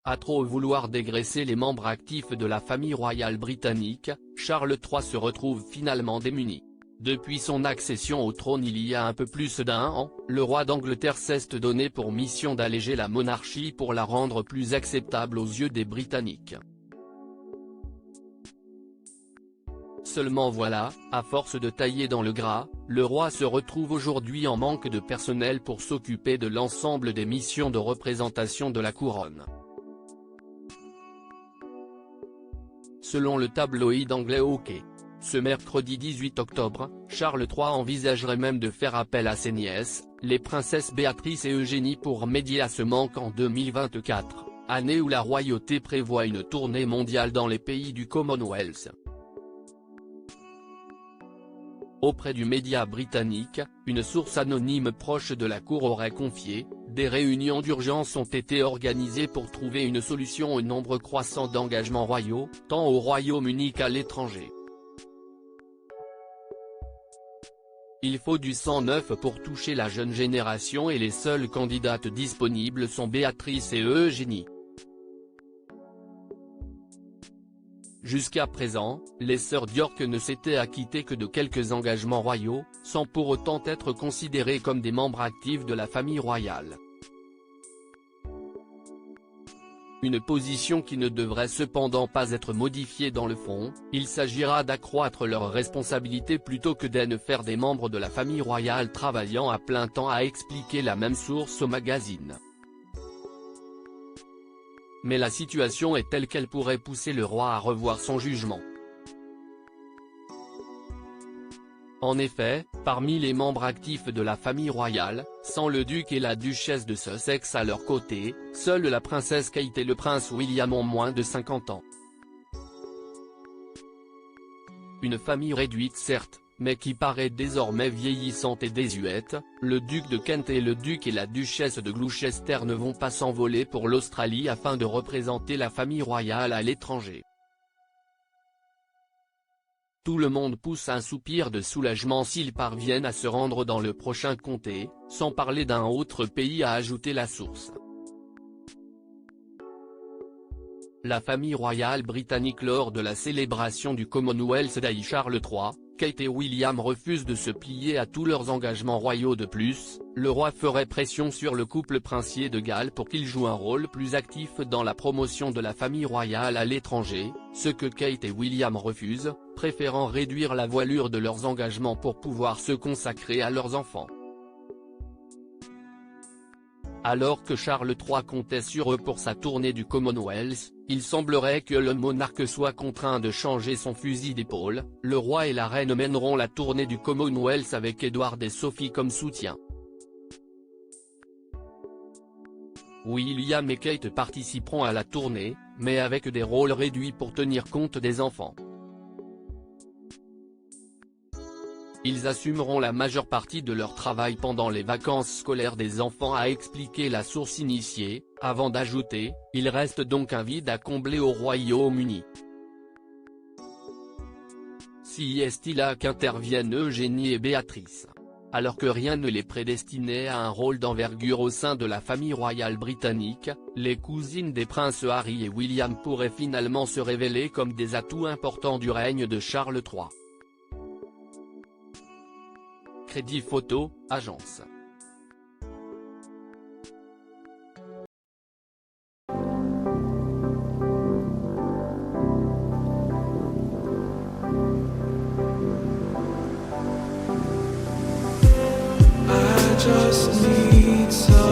À trop vouloir dégraisser les membres actifs de la famille royale britannique, Charles III se retrouve finalement démuni. Depuis son accession au trône il y a un peu plus d'un an, le roi d'Angleterre s'est donné pour mission d'alléger la monarchie pour la rendre plus acceptable aux yeux des Britanniques. Seulement voilà, à force de tailler dans le gras, le roi se retrouve aujourd'hui en manque de personnel pour s'occuper de l'ensemble des missions de représentation de la couronne. Selon le tabloïd anglais OK. Ce mercredi 18 octobre, Charles III envisagerait même de faire appel à ses nièces, les princesses Béatrice et Eugénie pour remédier à ce manque en 2024, année où la royauté prévoit une tournée mondiale dans les pays du Commonwealth. Auprès du média britannique, une source anonyme proche de la cour aurait confié, des réunions d'urgence ont été organisées pour trouver une solution au nombre croissant d'engagements royaux, tant au Royaume-Uni qu'à l'étranger. Il faut du sang neuf pour toucher la jeune génération et les seules candidates disponibles sont Béatrice et Eugénie. Jusqu'à présent, les sœurs d'York ne s'étaient acquittées que de quelques engagements royaux, sans pour autant être considérées comme des membres actifs de la famille royale. Une position qui ne devrait cependant pas être modifiée dans le fond, il s'agira d'accroître leurs responsabilités plutôt que d'en faire des membres de la famille royale travaillant à plein temps, a expliqué la même source au magazine. Mais la situation est telle qu'elle pourrait pousser le roi à revoir son jugement. En effet, parmi les membres actifs de la famille royale, sans le duc et la duchesse de Sussex à leur côté, seule la princesse Kate et le prince William ont moins de 50 ans. Une famille réduite certes, mais qui paraît désormais vieillissante et désuète, le duc de Kent et le duc et la duchesse de Gloucester ne vont pas s'envoler pour l'Australie afin de représenter la famille royale à l'étranger. Tout le monde pousse un soupir de soulagement s'ils parviennent à se rendre dans le prochain comté, sans parler d'un autre pays, a ajouté la source. La famille royale britannique lors de la célébration du Commonwealth Day, Charles III, Kate et William refusent de se plier à tous leurs engagements royaux. De plus, le roi ferait pression sur le couple princier de Galles pour qu'il joue un rôle plus actif dans la promotion de la famille royale à l'étranger, ce que Kate et William refusent, préférant réduire la voilure de leurs engagements pour pouvoir se consacrer à leurs enfants. Alors que Charles III comptait sur eux pour sa tournée du Commonwealth, il semblerait que le monarque soit contraint de changer son fusil d'épaule. Le roi et la reine mèneront la tournée du Commonwealth avec Édouard et Sophie comme soutien. William et Kate participeront à la tournée, mais avec des rôles réduits pour tenir compte des enfants. Ils assumeront la majeure partie de leur travail pendant les vacances scolaires des enfants, a expliqué la source initiée, avant d'ajouter, il reste donc un vide à combler au Royaume-Uni. Si est-il là qu'interviennent Eugénie et Béatrice. Alors que rien ne les prédestinait à un rôle d'envergure au sein de la famille royale britannique, les cousines des princes Harry et William pourraient finalement se révéler comme des atouts importants du règne de Charles III. Crédit photo, agence. I just need some